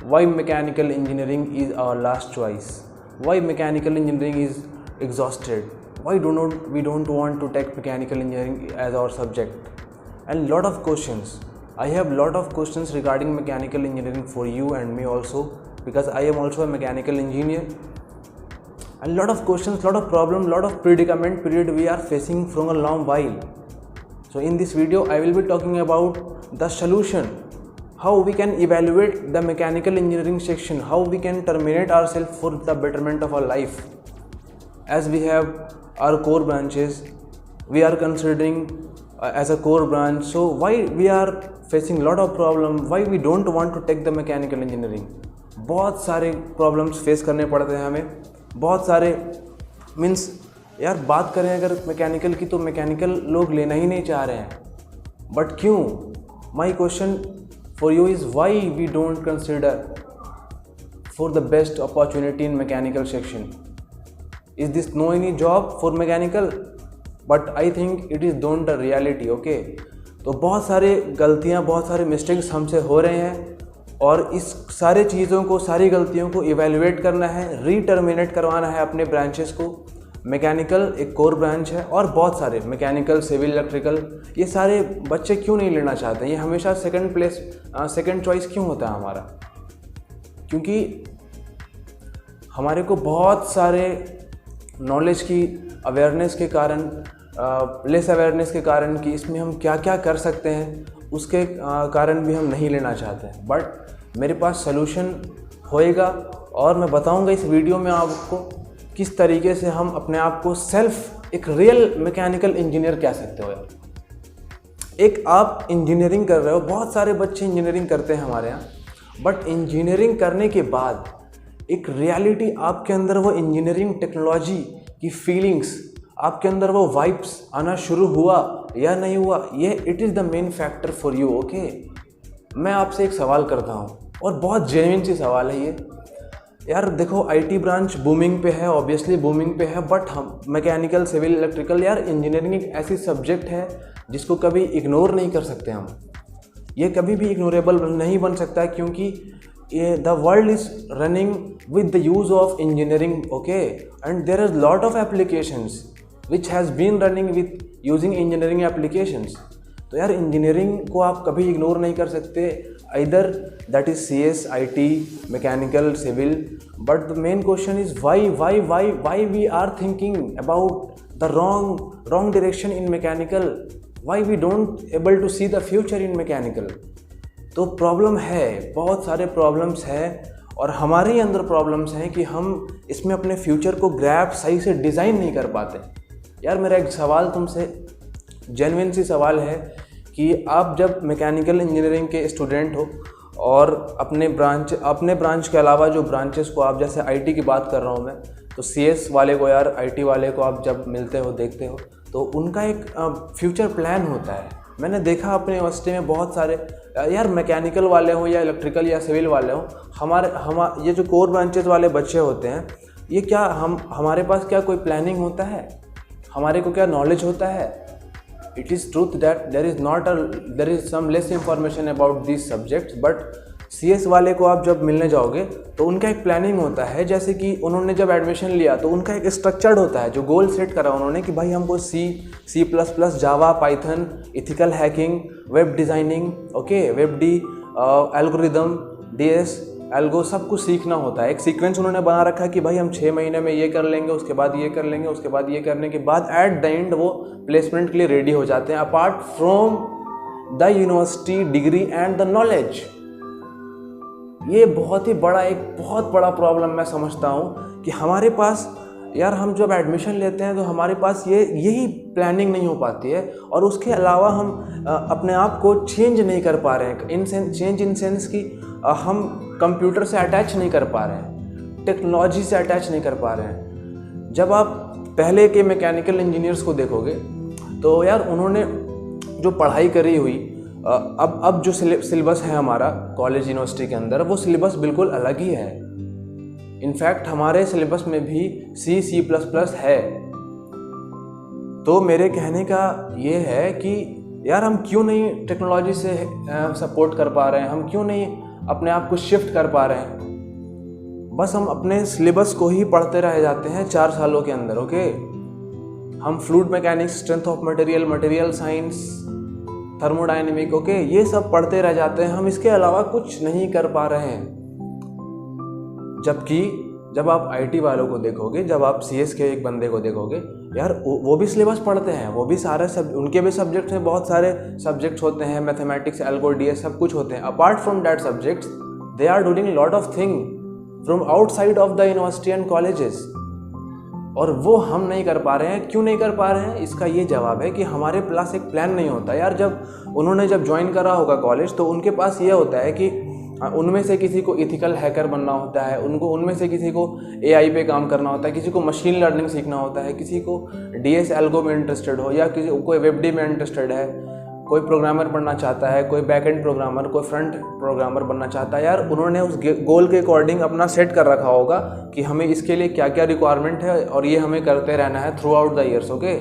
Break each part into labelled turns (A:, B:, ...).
A: why mechanical engineering is our last choice, why mechanical engineering is exhausted, why we don't want to take mechanical engineering as our subject, and lot of questions. I have lot of questions regarding mechanical engineering for you and me also, because I am also a mechanical engineer, and lot of questions, lot of problem, lot of predicament period we are facing from a long while. So in this video I will be talking about the solution, how we can evaluate the mechanical engineering section, how we can terminate ourselves for the betterment of our life. As we have our core branches, we are considering as a core branch, so why we are facing lot of problem, why we don't want to take the mechanical engineering. बहुत सारे problems face करने पड़ते हैं हमें, बहुत सारे means यार बात करें अगर मैकेनिकल की तो मैकेनिकल लोग लेना ही नहीं चाह रहे हैं, बट क्यों? My question for you is why we don't consider for the best opportunity in mechanical section. Is this no any job for mechanical, but I think it is don't the reality. Okay, तो बहुत सारे गलतियाँ, बहुत सारे mistakes हमसे हो रहे हैं, और इस सारे चीज़ों को, सारी गलतियों को इवेल्युएट करना है, रीटर्मिनेट करवाना है अपने ब्रांचेस को. मैकेनिकल एक कोर ब्रांच है, और बहुत सारे मैकेनिकल, सिविल, इलेक्ट्रिकल, ये सारे बच्चे क्यों नहीं लेना चाहते? ये हमेशा सेकंड चॉइस क्यों होता है हमारा? क्योंकि हमारे को बहुत सारे नॉलेज की अवेयरनेस के कारण, लेस अवेयरनेस के कारण कि इसमें हम क्या क्या कर सकते हैं, उसके कारण भी हम नहीं लेना चाहते हैं. बट मेरे पास सलूशन होएगा, और मैं बताऊंगा इस वीडियो में आपको किस तरीके से हम अपने आप को सेल्फ एक रियल मैकेनिकल इंजीनियर कह सकते हो. यार एक आप इंजीनियरिंग कर रहे हो, बहुत सारे बच्चे इंजीनियरिंग करते हैं हमारे यहाँ, बट इंजीनियरिंग करने के बाद एक रियलिटी आपके अंदर, वो इंजीनियरिंग टेक्नोलॉजी की फीलिंग्स, आपके अंदर वो वाइब्स आना शुरू हुआ या नहीं हुआ, ये it is the main factor for you. Okay, मैं आपसे एक सवाल करता हूँ, और बहुत जेन्युइन सी सवाल है ये. यार देखो, आईटी ब्रांच बूमिंग पे है, ऑब्वियसली बूमिंग पे है, बट हम मैकेनिकल, सिविल, इलेक्ट्रिकल, यार इंजीनियरिंग एक ऐसी सब्जेक्ट है जिसको कभी इग्नोर नहीं कर सकते हम. ये कभी भी इग्नोरेबल नहीं बन सकता, क्योंकि ये the world is running with the use of engineering. Okay, and there is lot of applications which has been running with using engineering applications. तो यार इंजीनियरिंग को आप कभी इग्नोर नहीं कर सकते, either that is CS, IT, mechanical, civil, but the main question is why we are thinking about the wrong direction in mechanical, why we don't able to see the future in mechanical. तो problem है, बहुत सारे problems हैं, और हमारे ही अंदर problems हैं कि हम इसमें अपने फ्यूचर को ग्रैब सही से डिज़ाइन नहीं कर पाते. यार मेरा एक सवाल तुमसे, जेन्युइन सी सवाल है, कि आप जब मैकेनिकल इंजीनियरिंग के स्टूडेंट हो, और अपने ब्रांच के अलावा जो ब्रांचेस को आप, जैसे आईटी की बात कर रहा हूँ मैं, तो सीएस वाले को, यार आईटी वाले को आप जब मिलते हो, देखते हो, तो उनका एक फ्यूचर प्लान होता है. मैंने देखा अपने यूनिवर्सिटी में बहुत सारे, यार मैकेनिकल वाले हों या इलेक्ट्रिकल या सिविल वाले हों, हमारे ये जो कोर ब्रांचेस वाले बच्चे होते हैं, ये क्या हमारे पास क्या कोई प्लानिंग होता है? हमारे को क्या नॉलेज होता है? It is truth that there is some less information about this subjects, but CS वाले को आप जब मिलने जाओगे तो उनका एक प्लानिंग होता है. जैसे कि उन्होंने जब एडमिशन लिया तो उनका एक स्ट्रक्चर्ड होता है, जो गोल सेट करा उन्होंने कि भाई हमको C++, Java, Python, ethical hacking, web designing, okay, web D, algorithm, DS, algo, सब कुछ सीखना होता है. एक सीक्वेंस उन्होंने बना रखा है कि भाई हम 6 महीने में ये कर लेंगे, उसके बाद ये कर लेंगे, उसके बाद ये करने के बाद एट द एंड वो प्लेसमेंट के लिए रेडी हो जाते हैं, apart from the university degree and the knowledge. ये बहुत बड़ा प्रॉब्लम मैं समझता हूँ कि हमारे पास, यार हम जब एडमिशन लेते हैं तो हमारे पास यही प्लानिंग नहीं हो पाती है, और उसके अलावा हम अपने आप को चेंज नहीं कर पा रहे हैं. चेंज इन सेंस कि हम कंप्यूटर से अटैच नहीं कर पा रहे हैं, टेक्नोलॉजी से अटैच नहीं कर पा रहे हैं. जब आप पहले के मैकेनिकल इंजीनियर्स को देखोगे तो यार उन्होंने जो पढ़ाई करी हुई, अब जो सिलेबस है हमारा कॉलेज यूनिवर्सिटी के अंदर, वो सिलेबस बिल्कुल अलग ही है. इनफैक्ट हमारे सिलेबस में भी C++ है. तो मेरे कहने का ये है कि यार हम क्यों नहीं टेक्नोलॉजी से सपोर्ट कर पा रहे हैं, हम क्यों नहीं अपने आप को शिफ्ट कर पा रहे हैं। बस हम अपने सिलेबस को ही पढ़ते रह जाते हैं 4 सालों के अंदर। ओके, हम fluid mechanics, strength of material, material science, thermodynamic, okay, ये सब पढ़ते रह जाते हैं। हम इसके अलावा कुछ नहीं कर पा रहे हैं। जबकि जब आप आईटी वालों को देखोगे, जब आप सीएस के एक बंदे को देखोगे, यार वो भी सिलेबस पढ़ते हैं, वो भी सारे उनके भी सब्जेक्ट्स में बहुत सारे सब्जेक्ट्स होते हैं, मैथमेटिक्स, एल्गो, डीएस, सब कुछ होते हैं। Apart from that subjects they are doing lot of thing from outside of the university and colleges, और वो हम नहीं कर पा रहे हैं। क्यों नहीं कर पा रहे हैं? इसका ये जवाब है कि हमारे पास एक प्लान नहीं होता। यार जब उन्होंने ज्वाइन करा होगा कॉलेज, तो उनके पास ये होता है कि उनमें से किसी को इथिकल हैकर बनना होता है, उनमें से किसी को एआई पे काम करना होता है, किसी को मशीन लर्निंग सीखना होता है, किसी को डीएस एल्गो में इंटरेस्टेड हो, या कोई वेबडी में इंटरेस्टेड है, कोई प्रोग्रामर बनना चाहता है, कोई बैक एंड प्रोग्रामर, कोई फ्रंट प्रोग्रामर बनना चाहता है। यार उन्होंने उस गोल के अकॉर्डिंग अपना सेट कर रखा होगा कि हमें इसके लिए क्या क्या रिक्वायरमेंट है, और ये हमें करते रहना है through out the years. Okay,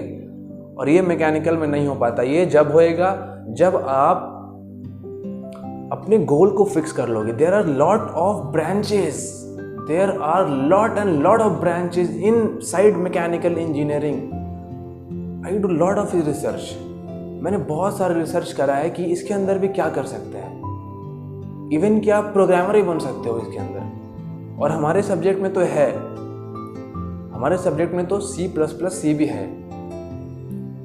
A: और ये मैकेनिकल में नहीं हो पाता। ये जब होएगा जब आप अपने गोल को फिक्स कर लोगे। There are lot of branches, there are lot and lot of branches inside mechanical engineering. I do lot of research. मैंने बहुत सारे रिसर्च करा है कि इसके अंदर भी क्या कर सकते हैं। इवन कि आप प्रोग्रामर ही बन सकते हो इसके अंदर। और हमारे सब्जेक्ट में तो है, हमारे सब्जेक्ट में तो C++ भी है।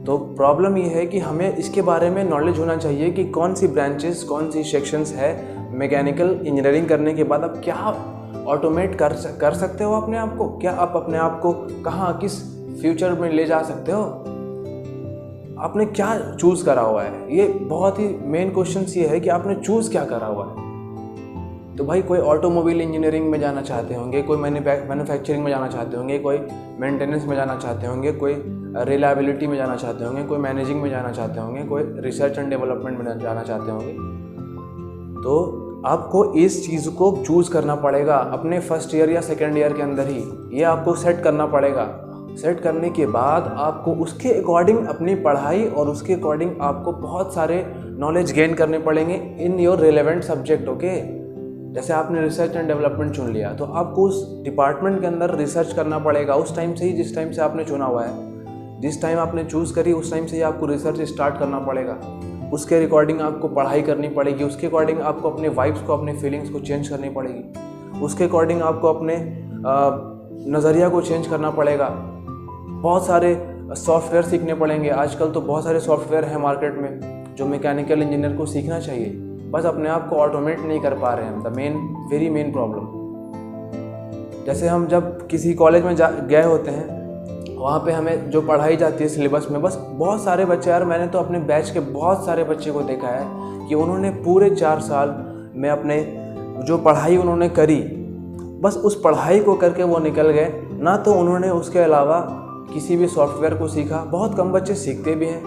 A: तो प्रॉब्लम ये है कि हमें इसके बारे में नॉलेज होना चाहिए कि कौन सी ब्रांचेस, कौन सी सेक्शंस है। मैकेनिकल इंजीनियरिंग करने के बाद आप क्या ऑटोमेट कर सकते हो अपने आप को, क्या आप अपने आप को कहाँ, किस फ्यूचर में ले जा सकते हो, आपने क्या चूज़ करा हुआ है। ये बहुत ही मेन क्वेश्चन ये है कि आपने चूज़ क्या करा हुआ है। तो भाई कोई ऑटोमोबाइल इंजीनियरिंग में जाना चाहते होंगे, कोई मैन्युफैक्चरिंग में जाना चाहते होंगे, कोई मेंटेनेंस में जाना चाहते होंगे, कोई रिलायबिलिटी में जाना चाहते होंगे, कोई मैनेजिंग में जाना चाहते होंगे, कोई रिसर्च एंड डेवलपमेंट में जाना चाहते होंगे। तो आपको इस चीज़ को चूज़ करना पड़ेगा अपने फर्स्ट ईयर या सेकेंड ईयर के अंदर ही। ये आपको सेट करना पड़ेगा। सेट करने के बाद आपको उसके अकॉर्डिंग अपनी पढ़ाई और उसके अकॉर्डिंग आपको बहुत सारे नॉलेज गेन करने पड़ेंगे in your relevant subject. Okay, जैसे आपने रिसर्च एंड डेवलपमेंट चुन लिया, तो आपको उस डिपार्टमेंट के अंदर रिसर्च करना पड़ेगा उस टाइम से ही, जिस टाइम से आपने चुना हुआ है। जिस टाइम आपने चूज़ करी उस टाइम से ही आपको रिसर्च स्टार्ट करना पड़ेगा। उसके रिकॉर्डिंग आपको पढ़ाई करनी पड़ेगी। उसके अकॉर्डिंग आपको अपने वाइब्स को, अपने फीलिंग्स को चेंज करनी पड़ेगी। उसके अकॉर्डिंग आपको अपने नज़रिया को चेंज करना पड़ेगा। बहुत सारे सॉफ्टवेयर सीखने पड़ेंगे। आजकल तो बहुत सारे सॉफ्टवेयर हैं मार्केट में जो मैकेनिकल इंजीनियर को सीखना चाहिए, बस अपने आप को ऑटोमेट नहीं कर पा रहे हैं। The very main problem. जैसे हम जब किसी कॉलेज में गए होते हैं, वहाँ पे हमें जो पढ़ाई जाती है सिलेबस में, बस बहुत सारे बच्चे, यार मैंने तो अपने बैच के बहुत सारे बच्चे को देखा है कि उन्होंने पूरे 4 साल में अपने जो पढ़ाई उन्होंने करी, बस उस पढ़ाई को करके वो निकल गए। ना तो उन्होंने उसके अलावा किसी भी सॉफ्टवेयर को सीखा। बहुत कम बच्चे सीखते भी हैं,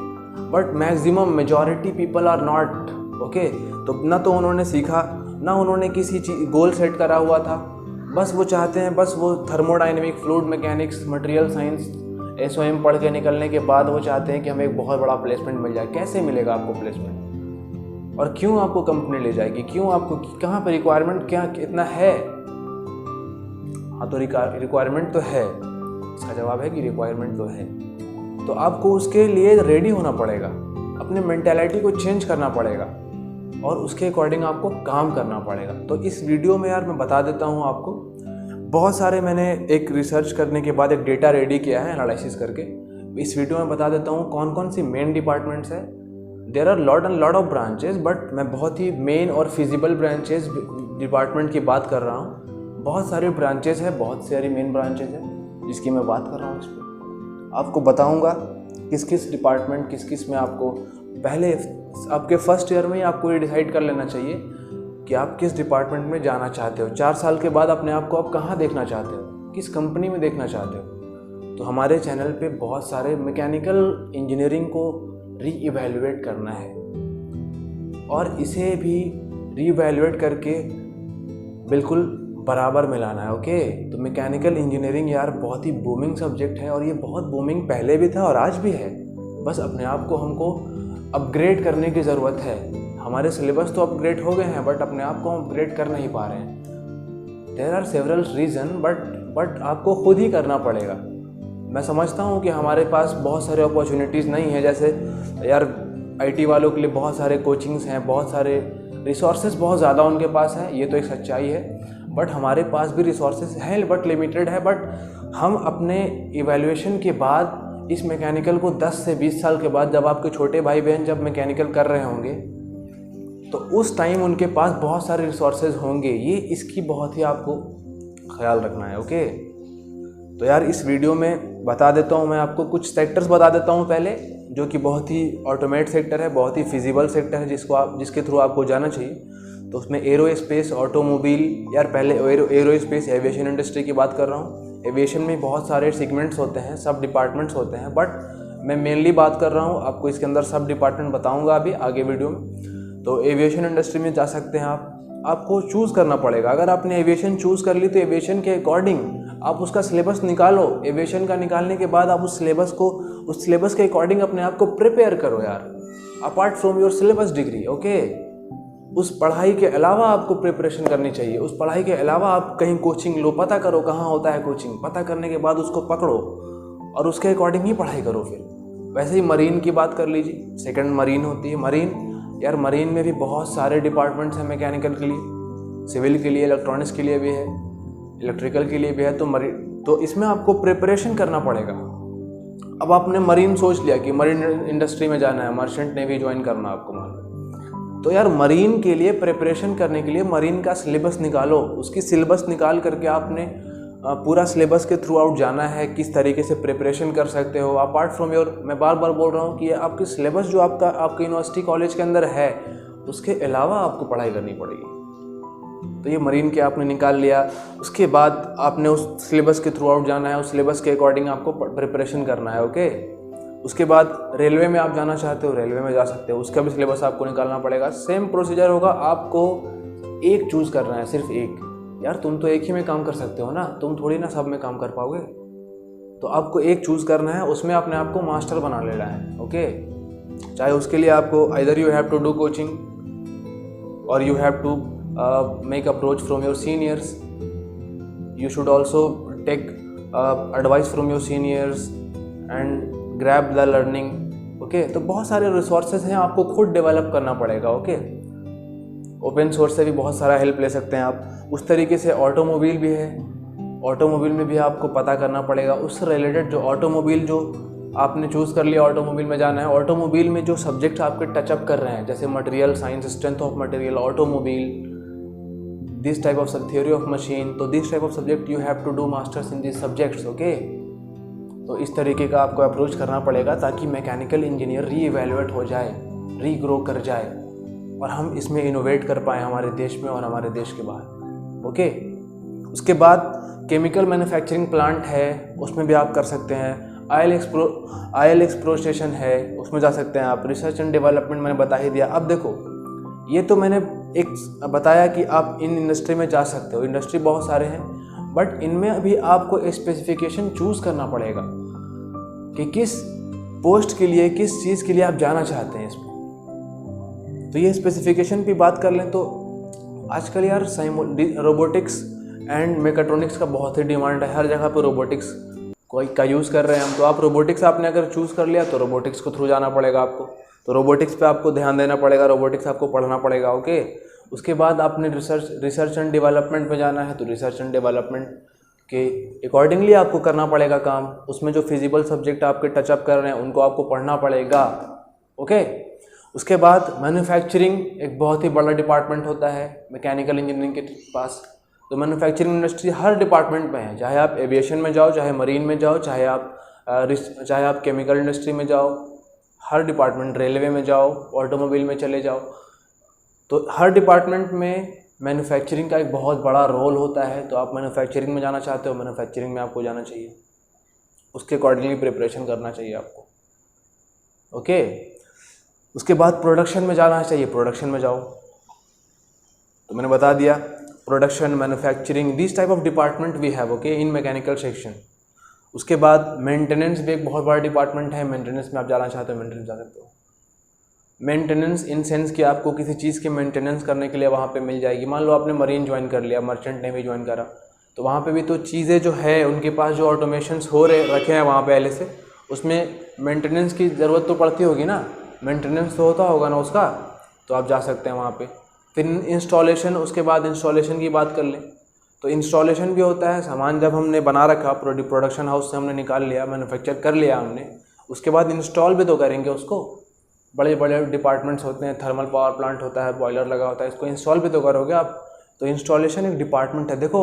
A: but maximum majority people are not. Okay, तो ना तो उन्होंने सीखा, ना उन्होंने किसी चीज गोल सेट करा हुआ था। बस वो चाहते हैं, बस वो thermodynamic, fluid mechanics, material science, SOM पढ़ के निकलने के बाद वो चाहते हैं कि हमें एक बहुत बड़ा प्लेसमेंट मिल जाए। कैसे मिलेगा आपको प्लेसमेंट? और क्यों आपको कंपनी ले जाएगी? क्यों आपको, कहाँ पर रिक्वायरमेंट क्या कितना है? हाँ, तो रिक्वायरमेंट तो है। इसका जवाब है कि रिक्वायरमेंट तो है। तो आपको उसके लिए रेडी होना पड़ेगा, अपने मेंटालिटी को चेंज करना पड़ेगा और उसके अकॉर्डिंग आपको काम करना पड़ेगा। तो इस वीडियो में यार मैं बता देता हूँ आपको, बहुत सारे मैंने एक रिसर्च करने के बाद एक डेटा रेडी किया है एनालिसिस करके। इस वीडियो में बता देता हूँ कौन कौन सी मेन डिपार्टमेंट्स है। There are lot and lot of branches, but मैं बहुत ही मेन और फिजिबल ब्रांचेस डिपार्टमेंट की बात कर रहा हूँ। बहुत सारे ब्रांचेस हैं, बहुत सारी मेन ब्रांचेस हैं जिसकी मैं बात कर रहा हूँ। इस पर आपको बताऊँगा किस किस डिपार्टमेंट, किस किस में आपको पहले आपके फर्स्ट ईयर में ही आपको ये डिसाइड कर लेना चाहिए कि आप किस डिपार्टमेंट में जाना चाहते हो। 4 साल के बाद अपने आप को आप कहाँ देखना चाहते हो, किस कंपनी में देखना चाहते हो। तो हमारे चैनल पे बहुत सारे मैकेनिकल इंजीनियरिंग को रीइवैल्यूएट करना है और इसे भी रीइवैल्यूएट करके बिल्कुल बराबर मिलाना है। ओके, तो मैकेनिकल इंजीनियरिंग यार बहुत ही बूमिंग सब्जेक्ट है और ये बहुत बूमिंग पहले भी था और आज भी है। बस अपने आप को हमको अपग्रेड करने की ज़रूरत है। हमारे सिलेबस तो अपग्रेड हो गए हैं बट अपने आप को अपग्रेड कर नहीं पा रहे हैं। There are several reason but आपको खुद ही करना पड़ेगा। मैं समझता हूँ कि हमारे पास बहुत सारे अपॉर्चुनिटीज़ नहीं है, जैसे यार IT वालों के लिए बहुत सारे कोचिंग्स हैं, बहुत सारे रिसोर्सेज बहुत ज़्यादा उनके पास हैं, ये तो एक सच्चाई है। बट हमारे पास भी रिसोर्सेज हैं बट लिमिटेड है। बट हम अपने इवैल्यूएशन के बाद इस मैकेनिकल को 10 से 20 साल के बाद, जब आपके छोटे भाई बहन जब मैकेनिकल कर रहे होंगे तो उस टाइम उनके पास बहुत सारे रिसोर्सेज होंगे। ये इसकी बहुत ही आपको ख्याल रखना है। ओके, तो यार इस वीडियो में बता देता हूँ, मैं आपको कुछ सेक्टर्स बता देता हूँ पहले, जो कि बहुत ही ऑटोमेट सेक्टर है, बहुत ही फिजिबल सेक्टर है, जिसके थ्रू आपको जाना चाहिए। तो उसमें एरोस्पेस, ऑटोमोबाइल, यार पहले एरोस्पेस एविएशन इंडस्ट्री की बात कर रहा हूँ। एविएशन में बहुत सारे सेगमेंट्स होते हैं, सब डिपार्टमेंट्स होते हैं, बट मैं मेनली बात कर रहा हूँ, आपको इसके अंदर सब डिपार्टमेंट बताऊँगा अभी आगे वीडियो में। तो एविएशन इंडस्ट्री में जा सकते हैं आपको चूज़ करना पड़ेगा। अगर आपने एविएशन चूज़ कर ली तो एविएशन के अकॉर्डिंग आप उसका सिलेबस निकालो। एविएशन का निकालने के बाद आप उस सिलेबस के अकॉर्डिंग अपने आप को प्रिपेयर करो यार, apart from your syllabus degree. Okay, उस पढ़ाई के अलावा आपको प्रिपरेशन करनी चाहिए। उस पढ़ाई के अलावा आप कहीं कोचिंग लो, पता करो कहाँ होता है कोचिंग, पता करने के बाद उसको पकड़ो और उसके अकॉर्डिंग ही पढ़ाई करो। फिर वैसे ही मरीन की बात कर लीजिए, सेकंड मरीन होती है। मरीन, यार मरीन में भी बहुत सारे डिपार्टमेंट्स हैं मैकेनिकल के लिए, सिविल के लिए, इलेक्ट्रॉनिक्स के लिए भी है, इलेक्ट्रिकल के लिए भी है। तो इसमें आपको प्रिपरेशन करना पड़ेगा। अब आपने मरीन सोच लिया कि मरीन इंडस्ट्री में जाना है, मर्चेंट नेवी ज्वाइन करना आपको, मान लो, तो यार मरीन के लिए प्रिपरेशन करने के लिए मरीन का सिलेबस निकालो। उसकी सिलेबस निकाल करके आपने पूरा सिलेबस के थ्रू आउट जाना है, किस तरीके से प्रिपरेशन कर सकते हो अपार्ट फ्रॉम योर, मैं बार बार बोल रहा हूँ कि आपकी सिलेबस जो आपके यूनिवर्सिटी कॉलेज के अंदर है उसके अलावा आपको पढ़ाई करनी पड़ेगी। तो ये मरीन के आपने निकाल लिया। उसके बाद आपने उस सिलेबस के थ्रू आउट जाना है, उस सिलेबस के अकॉर्डिंग आपको प्रिपरेशन करना है। ओके, उसके बाद रेलवे में आप जाना चाहते हो, रेलवे में जा सकते हो, उसका भी सिलेबस आपको निकालना पड़ेगा। सेम प्रोसीजर होगा, आपको एक चूज़ करना है, सिर्फ एक। यार तुम तो एक ही में काम कर सकते हो ना, तुम थोड़ी ना सब में काम कर पाओगे। तो आपको एक चूज़ करना है, उसमें अपने आप को मास्टर बना लेना है। ओके, चाहे उसके लिए आपको either you have to do coaching और you have to make approach from your seniors. You should also take advice from your seniors and grab the learning. Okay, तो बहुत सारे रिसोर्सेज हैं, आपको खुद डेवलप करना पड़ेगा। ओके, ओपन सोर्स से भी बहुत सारा हेल्प ले सकते हैं आप। उस तरीके से ऑटोमोबाइल भी है, ऑटोमोबाइल में भी आपको पता करना पड़ेगा। उससे रिलेटेड जो ऑटोमोबाइल जो आपने चूज़ कर लिया, ऑटोमोबाइल में जाना है, ऑटोमोबाइल में जो सब्जेक्ट आपके टचअप कर रहे हैं, जैसे material science, strength of material, automobile, this type of theory of machine, तो this type of subject you have to do masters in this subjects. Okay, तो इस तरीके का आपको अप्रोच करना पड़ेगा ताकि मैकेनिकल इंजीनियर री-इवैल्यूएट हो जाए, रीग्रो कर जाए और हम इसमें इनोवेट कर पाएँ हमारे देश में और हमारे देश के बाहर। ओके, उसके बाद केमिकल मैन्युफैक्चरिंग प्लांट है, उसमें भी आप कर सकते हैं। आयल एक्सप्लोरेशन है, उसमें जा सकते हैं आप। रिसर्च एंड डेवलपमेंट मैंने बता ही दिया। अब देखो, ये तो मैंने एक बताया कि आप इन इंडस्ट्री में जा सकते हो, इंडस्ट्री बहुत सारे हैं, बट इनमें अभी आपको स्पेसिफिकेशन चूज़ करना पड़ेगा कि किस पोस्ट के लिए, किस चीज़ के लिए आप जाना चाहते हैं इसमें। तो ये स्पेसिफिकेशन की बात कर लें तो आजकल यार रोबोटिक्स एंड मेकाट्रॉनिक्स का बहुत ही डिमांड है, हर जगह पे रोबोटिक्स का यूज़ कर रहे हैं हम। तो आप रोबोटिक्स आपने अगर चूज़ कर लिया तो रोबोटिक्स को थ्रू जाना पड़ेगा आपको, तो रोबोटिक्स पे आपको ध्यान देना पड़ेगा, रोबोटिक्स आपको पढ़ना पड़ेगा। ओके, उसके बाद आपने रिसर्च एंड डेवलपमेंट में जाना है, तो रिसर्च एंड डेवलपमेंट के अकॉर्डिंगली आपको करना पड़ेगा काम। उसमें जो फिजिबल सब्जेक्ट आपके टचअप कर रहे हैं उनको आपको पढ़ना पड़ेगा। ओके, उसके बाद मैन्युफैक्चरिंग एक बहुत ही बड़ा डिपार्टमेंट होता है मैकेनिकल इंजीनियरिंग के पास। तो मैन्युफैक्चरिंग इंडस्ट्री हर डिपार्टमेंट में है, चाहे आप एविएशन में जाओ, चाहे मरीन में जाओ, चाहे आप केमिकल इंडस्ट्री में जाओ, हर डिपार्टमेंट, रेलवे में जाओ, ऑटोमोबाइल में चले जाओ, तो हर डिपार्टमेंट में मैन्युफैक्चरिंग का एक बहुत बड़ा रोल होता है। तो आप मैन्युफैक्चरिंग में जाना चाहते हो, मैन्युफैक्चरिंग में आपको जाना चाहिए, उसके अकॉर्डिंगली प्रिपरेशन करना चाहिए आपको। ओके, उसके बाद प्रोडक्शन में जाना चाहिए, प्रोडक्शन में जाओ। तो मैंने बता दिया, production, manufacturing, this type of department we have okay in mechanical section. उसके बाद मेंटेनेंस भी एक बहुत बड़ा डिपार्टमेंट है, मेंटेनेंस में आप जाना चाहते हो, मेंटेनेंस जा सकते हो। मेंटेनेंस इन सेंस कि आपको किसी चीज़ की मेंटेनेंस करने के लिए वहाँ पे मिल जाएगी। मान लो आपने मरीन ज्वाइन कर लिया, मर्चेंट नेवी ज्वाइन करा, तो वहाँ पे भी तो चीज़ें जो है उनके पास जो ऑटोमेशंस हो रहे रखे हैं वहाँ पे पहले से, उसमें मेंटेनेंस की ज़रूरत तो पड़ती होगी ना, मेंटेनेंस तो होता होगा ना उसका, तो आप जा सकते हैं वहाँ पे। फिर इंस्टॉलेशन, उसके बाद इंस्टॉलेशन की बात कर लें तो इंस्टॉलेशन भी होता है। सामान जब हमने बना रखा, प्रोडक्शन हाउस से हमने निकाल लिया, मैन्युफैक्चर कर लिया हमने, उसके बाद इंस्टॉल भी तो करेंगे उसको। बड़े बड़े डिपार्टमेंट्स होते हैं, थर्मल पावर प्लांट होता है, बॉयलर लगा होता है, इसको इंस्टॉल भी तो करोगे आप। तो इंस्टॉलेशन एक डिपार्टमेंट है। देखो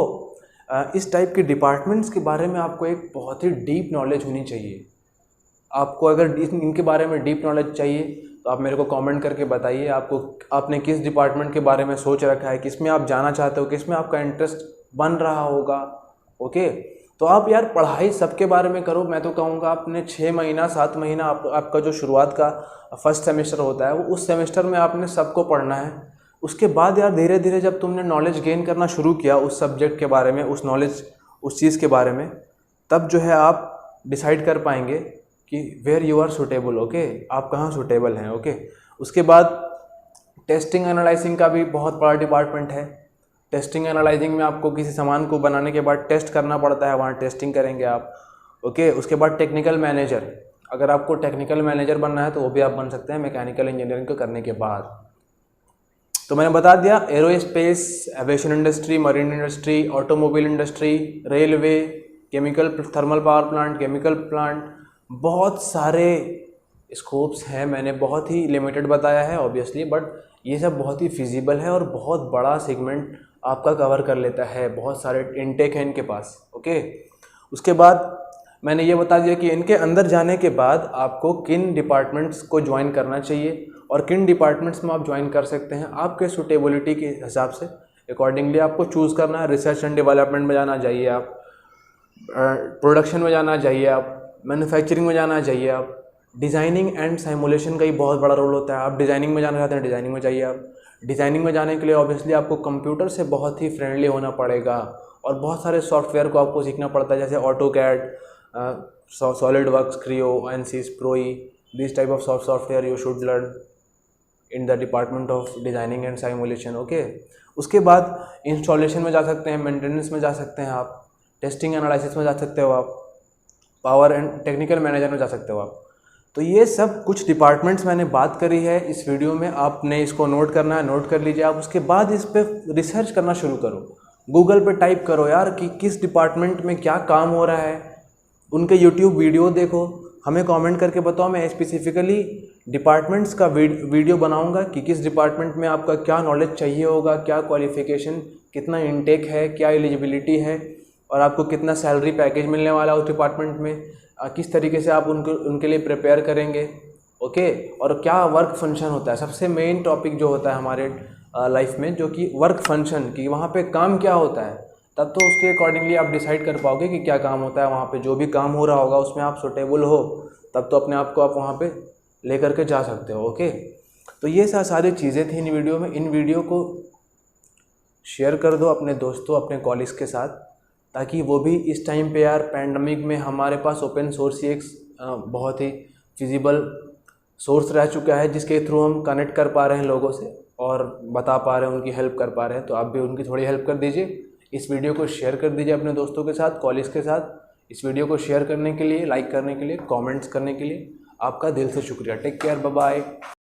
A: इस टाइप के डिपार्टमेंट्स के बारे में आपको एक बहुत ही डीप नॉलेज होनी चाहिए। आपको अगर इनके बारे में डीप नॉलेज चाहिए तो आप मेरे को कमेंट करके बताइए आपने किस डिपार्टमेंट के बारे में सोच रखा है, किस में आप जाना चाहते हो, किस में आपका इंटरेस्ट बन रहा होगा। ओके, तो आप यार पढ़ाई सबके बारे में करो। मैं तो कहूँगा आपने 6 महीना 7 महीना आपका जो शुरुआत का फर्स्ट सेमेस्टर होता है वो उस सेमेस्टर में आपने सबको पढ़ना है। उसके बाद यार धीरे धीरे जब तुमने नॉलेज गेन करना शुरू किया उस सब्जेक्ट के बारे में, उस चीज़ के बारे में, तब जो है आप डिसाइड कर पाएंगे कि where you are suitable. Okay, आप कहाँ सुटेबल हैं। ओके, उसके बाद टेस्टिंग एनालाइजिंग का भी बहुत बड़ा डिपार्टमेंट है। टेस्टिंग एनालाइजिंग में आपको किसी सामान को बनाने के बाद टेस्ट करना पड़ता है, वहाँ टेस्टिंग करेंगे आप। ओके, उसके बाद टेक्निकल मैनेजर, अगर आपको टेक्निकल मैनेजर बनना है तो वो भी आप बन सकते हैं मैकेनिकल इंजीनियरिंग को करने के बाद। तो मैंने बता दिया aerospace, aviation industry, marine industry, automobile industry, railway, chemical, thermal power plant, chemical plant, बहुत सारे स्कोप्स हैं। मैंने बहुत ही लिमिटेड बताया है ऑब्वियसली, बट ये सब बहुत ही फिजिबल है और बहुत बड़ा सेगमेंट आपका कवर कर लेता है। बहुत सारे इनटेक हैं इनके पास। ओके, उसके बाद मैंने ये बता दिया कि इनके अंदर जाने के बाद आपको किन डिपार्टमेंट्स को ज्वाइन करना चाहिए और किन डिपार्टमेंट्स में आप ज्वाइन कर सकते हैं। आपके सूटेबिलिटी के हिसाब से अकॉर्डिंगली आपको चूज़ करना है। रिसर्च एंड डेवलपमेंट में जाना चाहिए आप, प्रोडक्शन में जाना चाहिए आप, मैन्युफैक्चरिंग में जाना चाहिए आप, डिज़ाइनिंग एंड सिमुलेशन का ही बहुत बड़ा रोल होता है। आप डिज़ाइनिंग में जाना चाहते हैं, डिज़ाइनिंग में जाइए आप। डिज़ाइनिंग में जाने के लिए ऑब्वियसली आपको कंप्यूटर से बहुत ही फ्रेंडली होना पड़ेगा और बहुत सारे सॉफ्टवेयर को आपको सीखना पड़ता है, जैसे AutoCAD, SolidWorks, Creo, ANSYS, ProE, this type of software you should learn in the department of designing and simulation. Okay, उसके बाद इंस्टॉलेशन में जा सकते हैं, मेंटेनेंस में जा सकते हैं आप, टेस्टिंग एनालिसिस में जा सकते हो आप, पावर एंड टेक्निकल मैनेजर में जा सकते हो आप। तो ये सब कुछ डिपार्टमेंट्स मैंने बात करी है इस वीडियो में। आपने इसको नोट करना है, नोट कर लीजिए आप। उसके बाद इस पर रिसर्च करना शुरू करो, गूगल पे टाइप करो यार कि किस डिपार्टमेंट में क्या काम हो रहा है, उनके यूट्यूब वीडियो देखो, हमें कमेंट करके बताओ। मैं स्पेसिफिकली डिपार्टमेंट्स का वीडियो बनाऊंगा कि किस डिपार्टमेंट में आपका क्या नॉलेज चाहिए होगा, क्या क्वालिफ़िकेशन, कितना इनटेक है, क्या एलिजिबिलिटी है और आपको कितना सैलरी पैकेज मिलने वाला है उस डिपार्टमेंट में, किस तरीके से आप उनके लिए प्रिपेयर करेंगे। ओके, और क्या वर्क फंक्शन होता है, सबसे मेन टॉपिक जो होता है हमारे लाइफ में, जो कि वर्क फंक्शन, कि वहाँ पे काम क्या होता है। तब तो उसके अकॉर्डिंगली आप डिसाइड कर पाओगे कि क्या काम होता है वहाँ पे। जो भी काम हो रहा होगा उसमें आप सुटेबल हो, तब तो अपने आप को आप वहाँ पे लेकर के जा सकते हो। ओके, तो ये सारी चीज़ें थी इन वीडियो में। इन वीडियो को शेयर कर दो अपने दोस्तों, अपने कॉलेज के साथ, ताकि वो भी इस टाइम पे यार पैंडमिक में हमारे पास ओपन सोर्स ही एक बहुत ही फिजिबल सोर्स रह चुका है, जिसके थ्रू हम कनेक्ट कर पा रहे हैं लोगों से और बता पा रहे हैं, उनकी हेल्प कर पा रहे हैं। तो आप भी उनकी थोड़ी हेल्प कर दीजिए। इस वीडियो को शेयर कर दीजिए अपने दोस्तों के साथ, कॉलेज के साथ। इस वीडियो को शेयर करने के लिए, लाइक करने के लिए, कमेंट्स करने के लिए आपका दिल से शुक्रिया। Take care, bye bye.